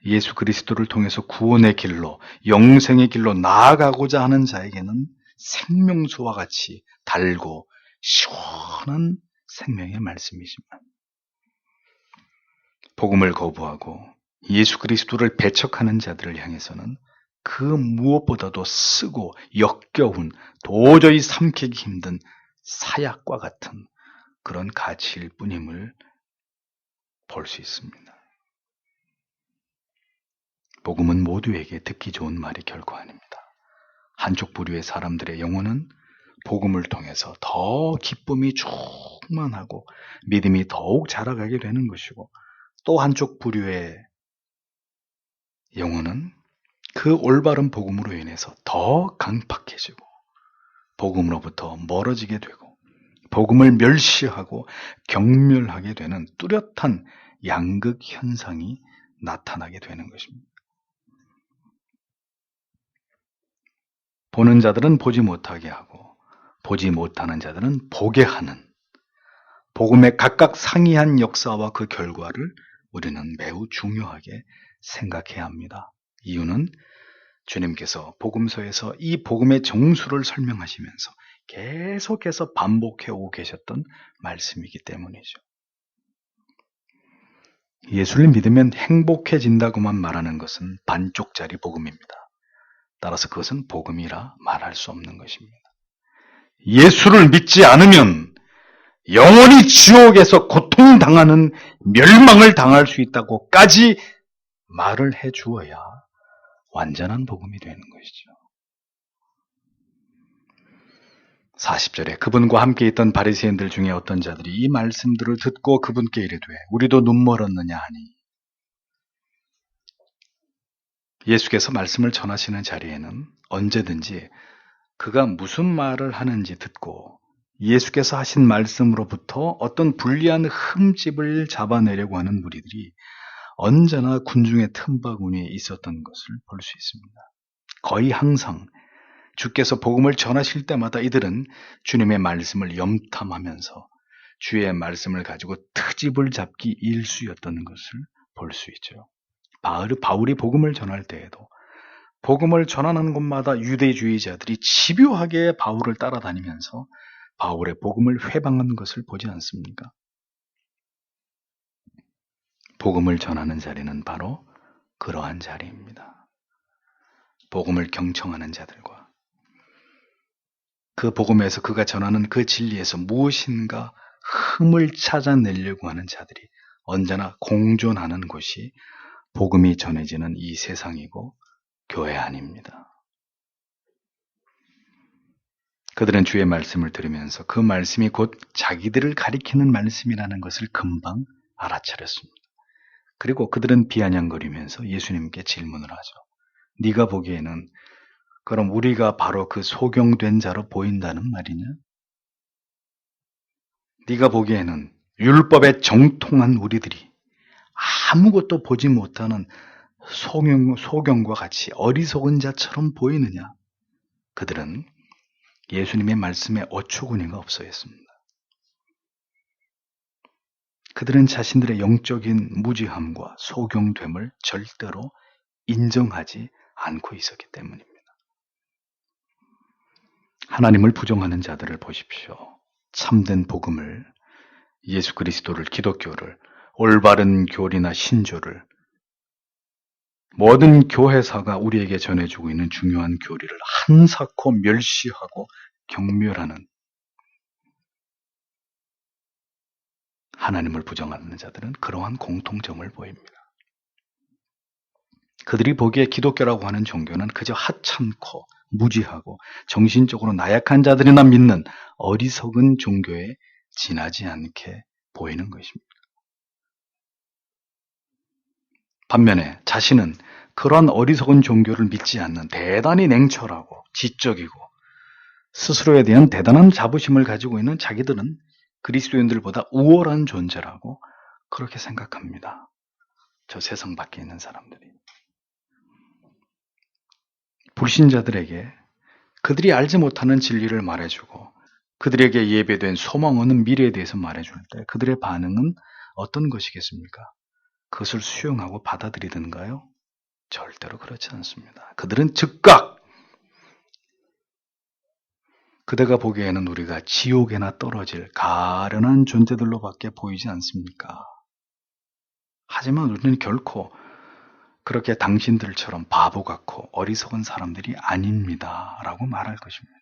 예수 그리스도를 통해서 구원의 길로, 영생의 길로 나아가고자 하는 자에게는 생명수와 같이 달고 시원한 생명의 말씀이지만, 복음을 거부하고 예수 그리스도를 배척하는 자들을 향해서는 그 무엇보다도 쓰고 역겨운, 도저히 삼키기 힘든 사약과 같은 그런 가치일 뿐임을 볼 수 있습니다. 복음은 모두에게 듣기 좋은 말이 결코 아닙니다. 한쪽 부류의 사람들의 영혼은 복음을 통해서 더 기쁨이 충만하고 믿음이 더욱 자라가게 되는 것이고, 또 한쪽 부류의 영혼은 그 올바른 복음으로 인해서 더 강팍해지고 복음으로부터 멀어지게 되고 복음을 멸시하고 경멸하게 되는 뚜렷한 양극 현상이 나타나게 되는 것입니다. 보는 자들은 보지 못하게 하고 보지 못하는 자들은 보게 하는 복음의 각각 상이한 역사와 그 결과를 우리는 매우 중요하게 생각해야 합니다. 이유는 주님께서 복음서에서 이 복음의 정수를 설명하시면서 계속해서 반복해 오고 계셨던 말씀이기 때문이죠. 예수를 믿으면 행복해진다고만 말하는 것은 반쪽짜리 복음입니다. 따라서 그것은 복음이라 말할 수 없는 것입니다. 예수를 믿지 않으면 영원히 지옥에서 고통당하는 멸망을 당할 수 있다고까지 말을 해주어야 완전한 복음이 되는 것이죠. 40절에 그분과 함께 있던 바리새인들 중에 어떤 자들이 이 말씀들을 듣고 그분께 이르되 우리도 눈 멀었느냐 하니, 예수께서 말씀을 전하시는 자리에는 언제든지 그가 무슨 말을 하는지 듣고 예수께서 하신 말씀으로부터 어떤 불리한 흠집을 잡아내려고 하는 무리들이 언제나 군중의 틈바구니에 있었던 것을 볼 수 있습니다. 거의 항상 주께서 복음을 전하실 때마다 이들은 주님의 말씀을 염탐하면서 주의 말씀을 가지고 트집을 잡기 일쑤였던 것을 볼 수 있죠. 바울이 복음을 전할 때에도 복음을 전하는 곳마다 유대주의자들이 집요하게 바울을 따라다니면서 바울의 복음을 회방한 것을 보지 않습니까? 복음을 전하는 자리는 바로 그러한 자리입니다. 복음을 경청하는 자들과 그 복음에서 그가 전하는 그 진리에서 무엇인가 흠을 찾아내려고 하는 자들이 언제나 공존하는 곳이 복음이 전해지는 이 세상이고 교회 아닙니다. 그들은 주의 말씀을 들으면서 그 말씀이 곧 자기들을 가리키는 말씀이라는 것을 금방 알아차렸습니다. 그리고 그들은 비아냥거리면서 예수님께 질문을 하죠. 네가 보기에는 그럼 우리가 바로 그 소경된 자로 보인다는 말이냐? 네가 보기에는 율법에 정통한 우리들이 아무것도 보지 못하는 소경과 같이 어리석은 자처럼 보이느냐? 그들은 예수님의 말씀에 어처구니가 없어 했습니다. 그들은 자신들의 영적인 무지함과 소경됨을 절대로 인정하지 않고 있었기 때문입니다. 하나님을 부정하는 자들을 보십시오. 참된 복음을, 예수 그리스도를, 기독교를, 올바른 교리나 신조를, 모든 교회사가 우리에게 전해주고 있는 중요한 교리를 한사코 멸시하고 경멸하는 하나님을 부정하는 자들은 그러한 공통점을 보입니다. 그들이 보기에 기독교라고 하는 종교는 그저 하찮고 무지하고 정신적으로 나약한 자들이나 믿는 어리석은 종교에 지나지 않게 보이는 것입니다. 반면에 자신은 그러한 어리석은 종교를 믿지 않는 대단히 냉철하고 지적이고 스스로에 대한 대단한 자부심을 가지고 있는 자기들은 그리스도인들보다 우월한 존재라고 그렇게 생각합니다. 저 세상 밖에 있는 사람들이. 불신자들에게 그들이 알지 못하는 진리를 말해주고 그들에게 예배된 소망 없는 미래에 대해서 말해줄 때 그들의 반응은 어떤 것이겠습니까? 그것을 수용하고 받아들이던가요? 절대로 그렇지 않습니다. 그들은 즉각 그대가 보기에는 우리가 지옥에나 떨어질 가련한 존재들로밖에 보이지 않습니까? 하지만 우리는 결코 그렇게 당신들처럼 바보 같고 어리석은 사람들이 아닙니다. 라고 말할 것입니다.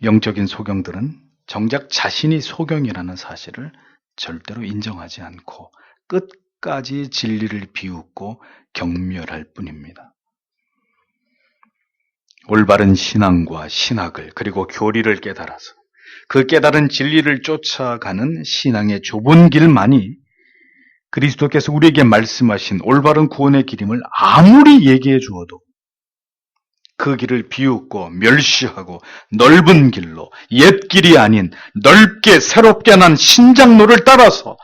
영적인 소경들은 정작 자신이 소경이라는 사실을 절대로 인정하지 않고 끝까지 진리를 비웃고 경멸할 뿐입니다. 올바른 신앙과 신학을 그리고 교리를 깨달아서 그 깨달은 진리를 쫓아가는 신앙의 좁은 길만이 그리스도께서 우리에게 말씀하신 올바른 구원의 길임을 아무리 얘기해 주어도 그 길을 비웃고 멸시하고 넓은 길로 옛 길이 아닌 넓게 새롭게 난 신장로를 따라서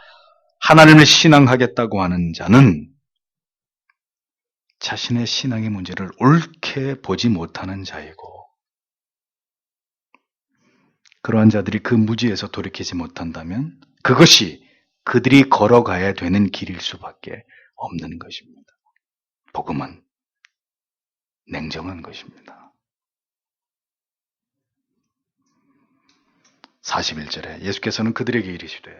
하나님을 신앙하겠다고 하는 자는 자신의 신앙의 문제를 옳게 보지 못하는 자이고 그러한 자들이 그 무지에서 돌이키지 못한다면 그것이 그들이 걸어가야 되는 길일 수밖에 없는 것입니다. 복음은 냉정한 것입니다. 41절에 예수께서는 그들에게 이르시되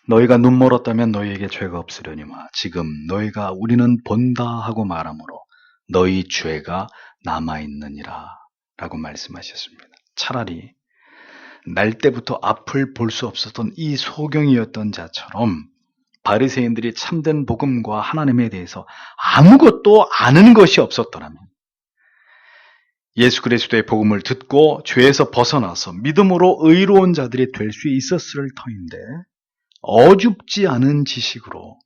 너희가 눈 멀었다면 너희에게 죄가 없으려니와 지금 너희가 우리는 본다 하고 말하므로 너희 죄가 남아있느니라 라고 말씀하셨습니다. 차라리 날 때부터 앞을 볼 수 없었던 이 소경이었던 자처럼 바리새인들이 참된 복음과 하나님에 대해서 아무것도 아는 것이 없었더라면 예수 그리스도의 복음을 듣고 죄에서 벗어나서 믿음으로 의로운 자들이 될 수 있었을 터인데 어줍지 않은 지식으로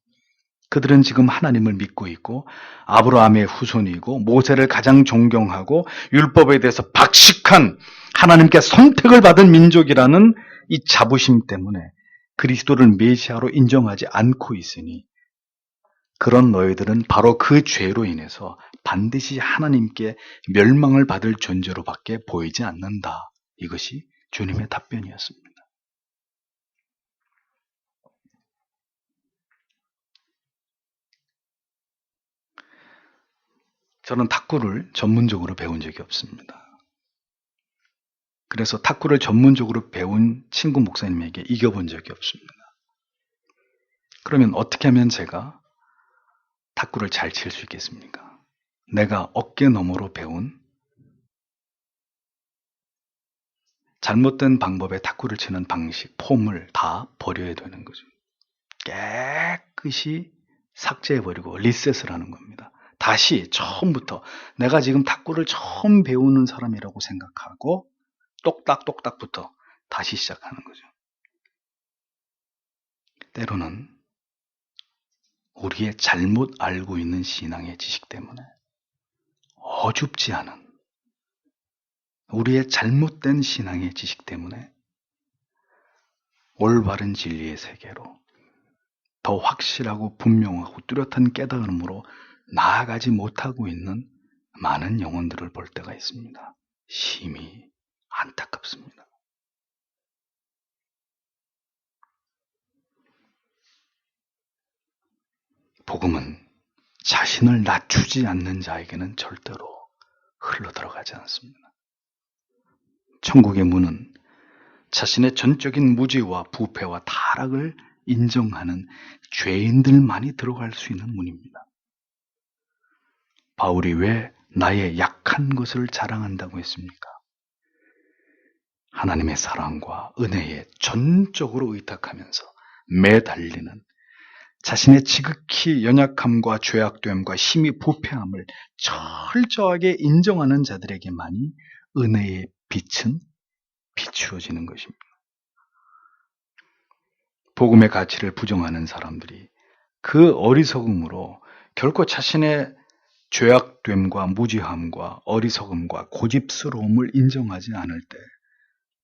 그들은 지금 하나님을 믿고 있고 아브라함의 후손이고 모세를 가장 존경하고 율법에 대해서 박식한 하나님께 선택을 받은 민족이라는 이 자부심 때문에 그리스도를 메시아로 인정하지 않고 있으니 그런 너희들은 바로 그 죄로 인해서 반드시 하나님께 멸망을 받을 존재로밖에 보이지 않는다. 이것이 주님의 답변이었습니다. 저는 탁구를 전문적으로 배운 적이 없습니다. 그래서 탁구를 전문적으로 배운 친구 목사님에게 이겨본 적이 없습니다. 그러면 어떻게 하면 제가 탁구를 잘 칠 수 있겠습니까? 내가 어깨 너머로 배운 잘못된 방법의 탁구를 치는 방식, 폼을 다 버려야 되는 거죠. 깨끗이 삭제해버리고 리셋을 하는 겁니다. 다시 처음부터 내가 지금 탁구를 처음 배우는 사람이라고 생각하고 똑딱똑딱부터 다시 시작하는 거죠. 때로는 우리의 잘못 알고 있는 신앙의 지식 때문에 어줍지 않은 우리의 잘못된 신앙의 지식 때문에 올바른 진리의 세계로 더 확실하고 분명하고 뚜렷한 깨달음으로 나아가지 못하고 있는 많은 영혼들을 볼 때가 있습니다. 심히 안타깝습니다. 복음은 자신을 낮추지 않는 자에게는 절대로 흘러들어가지 않습니다. 천국의 문은 자신의 전적인 무지와 부패와 타락을 인정하는 죄인들만이 들어갈 수 있는 문입니다. 바울이 왜 나의 약한 것을 자랑한다고 했습니까? 하나님의 사랑과 은혜에 전적으로 의탁하면서 매달리는 자신의 지극히 연약함과 죄악됨과 심히 부패함을 철저하게 인정하는 자들에게만이 은혜의 빛은 비추어지는 것입니다. 복음의 가치를 부정하는 사람들이 그 어리석음으로 결코 자신의 죄악됨과 무지함과 어리석음과 고집스러움을 인정하지 않을 때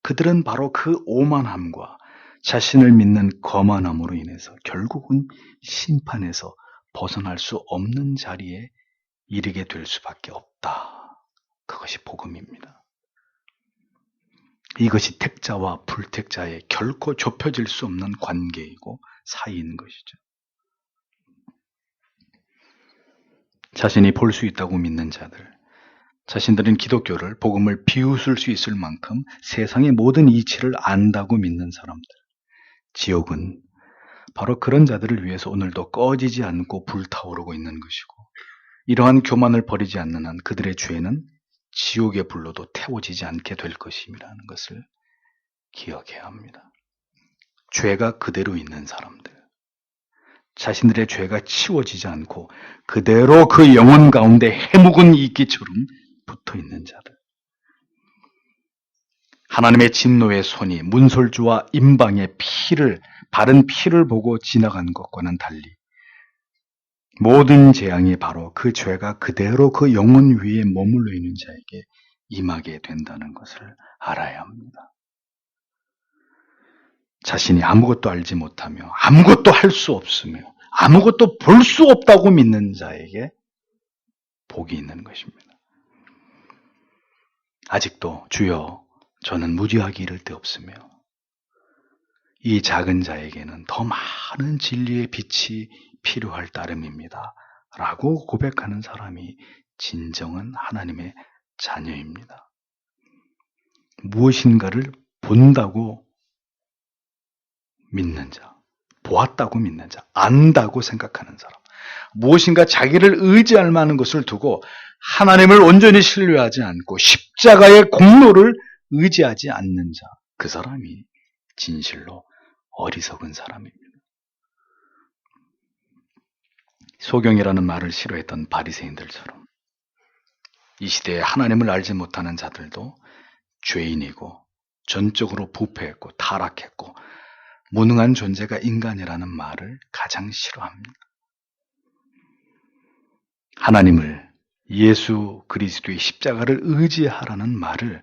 그들은 바로 그 오만함과 자신을 믿는 거만함으로 인해서 결국은 심판에서 벗어날 수 없는 자리에 이르게 될 수밖에 없다. 그것이 복음입니다. 이것이 택자와 불택자의 결코 좁혀질 수 없는 관계이고 사이인 것이죠. 자신이 볼 수 있다고 믿는 자들, 자신들은 기독교를 복음을 비웃을 수 있을 만큼 세상의 모든 이치를 안다고 믿는 사람들, 지옥은 바로 그런 자들을 위해서 오늘도 꺼지지 않고 불타오르고 있는 것이고 이러한 교만을 버리지 않는 한 그들의 죄는 지옥의 불로도 태워지지 않게 될 것임이라는 것을 기억해야 합니다. 죄가 그대로 있는 사람들, 자신들의 죄가 치워지지 않고 그대로 그 영혼 가운데 해묵은 이끼처럼 붙어있는 자들, 하나님의 진노의 손이 문설주와 임방의 바른 피를 보고 지나간 것과는 달리 모든 재앙이 바로 그 죄가 그대로 그 영혼 위에 머물러 있는 자에게 임하게 된다는 것을 알아야 합니다. 자신이 아무것도 알지 못하며 아무것도 할 수 없으며 아무것도 볼 수 없다고 믿는 자에게 복이 있는 것입니다. 아직도 주여 저는 무지하게 이를 데 없으며 이 작은 자에게는 더 많은 진리의 빛이 필요할 따름입니다. 라고 고백하는 사람이 진정한 하나님의 자녀입니다. 무엇인가를 본다고 믿는 자, 보았다고 믿는 자, 안다고 생각하는 사람, 무엇인가 자기를 의지할 만한 것을 두고 하나님을 온전히 신뢰하지 않고 십자가의 공로를 의지하지 않는 자, 그 사람이 진실로 어리석은 사람입니다. 소경이라는 말을 싫어했던 바리새인들처럼 이 시대에 하나님을 알지 못하는 자들도 죄인이고 전적으로 부패했고 타락했고 무능한 존재가 인간이라는 말을 가장 싫어합니다. 하나님을, 예수 그리스도의 십자가를 의지하라는 말을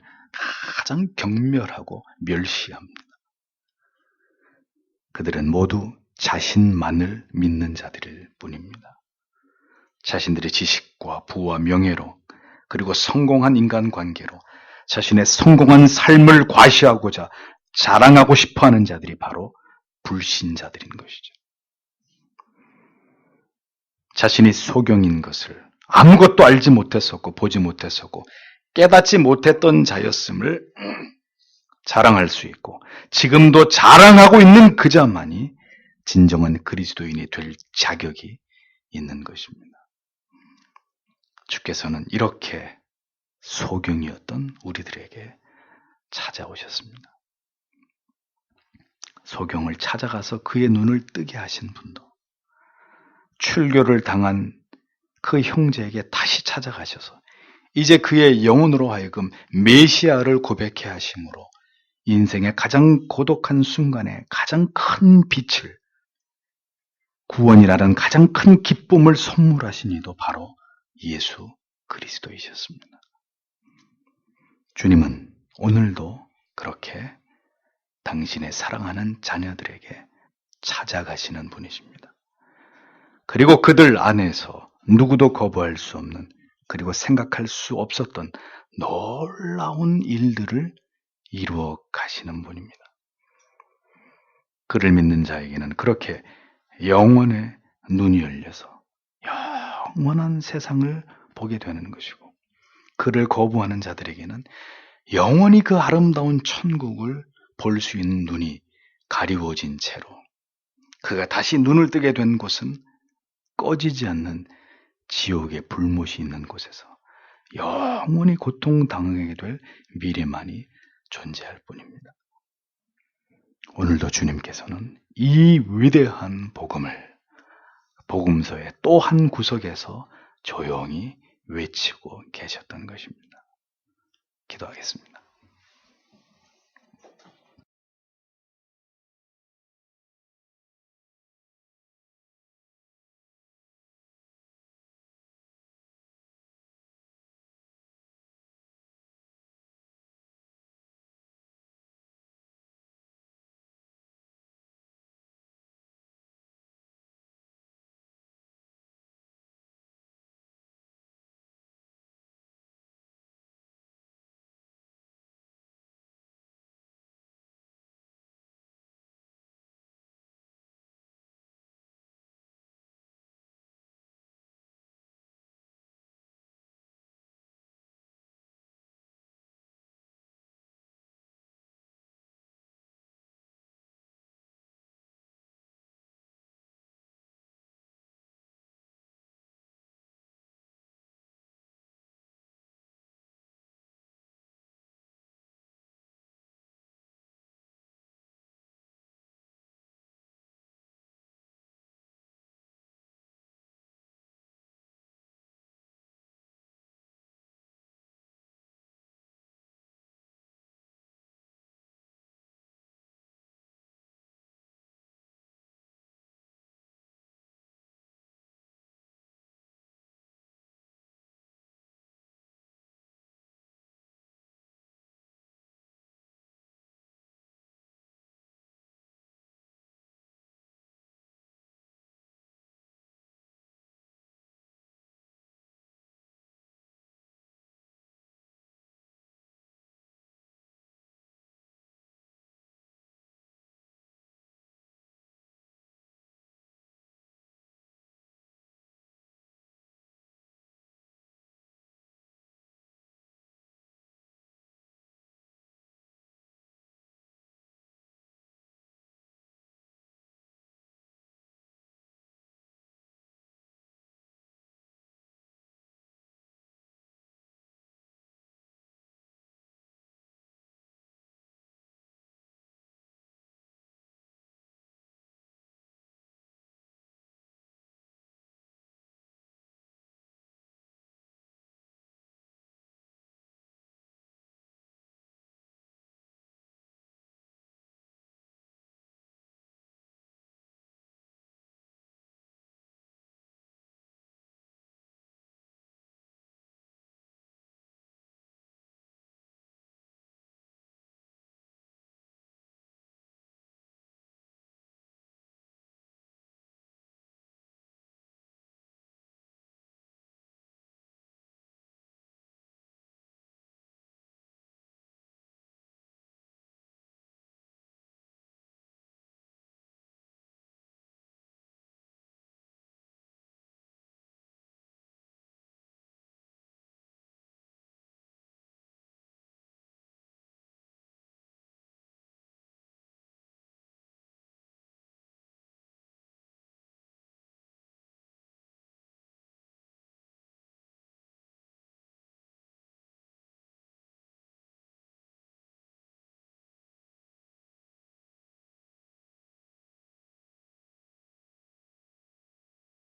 가장 경멸하고 멸시합니다. 그들은 모두 자신만을 믿는 자들일 뿐입니다. 자신들의 지식과 부와 명예로 그리고 성공한 인간관계로 자신의 성공한 삶을 과시하고자 자랑하고 싶어하는 자들이 바로 불신자들인 것이죠. 자신이 소경인 것을 아무것도 알지 못했었고 보지 못했었고 깨닫지 못했던 자였음을 자랑할 수 있고 지금도 자랑하고 있는 그 자만이 진정한 그리스도인이 될 자격이 있는 것입니다. 주께서는 이렇게 소경이었던 우리들에게 찾아오셨습니다. 소경을 찾아가서 그의 눈을 뜨게 하신 분도 출교를 당한 그 형제에게 다시 찾아가셔서 이제 그의 영혼으로 하여금 메시아를 고백해 하심으로 인생의 가장 고독한 순간에 가장 큰 빛을, 구원이라는 가장 큰 기쁨을 선물하신 이도 바로 예수 그리스도이셨습니다. 주님은 오늘도 그렇게 당신의 사랑하는 자녀들에게 찾아가시는 분이십니다. 그리고 그들 안에서 누구도 거부할 수 없는, 그리고 생각할 수 없었던 놀라운 일들을 이루어 가시는 분입니다. 그를 믿는 자에게는 그렇게 영원의 눈이 열려서 영원한 세상을 보게 되는 것이고, 그를 거부하는 자들에게는 영원히 그 아름다운 천국을 볼 수 있는 눈이 가리워진 채로 그가 다시 눈을 뜨게 된 곳은 꺼지지 않는 지옥의 불못이 있는 곳에서 영원히 고통당하게 될 미래만이 존재할 뿐입니다. 오늘도 주님께서는 이 위대한 복음을 복음서의 또 한 구석에서 조용히 외치고 계셨던 것입니다. 기도하겠습니다.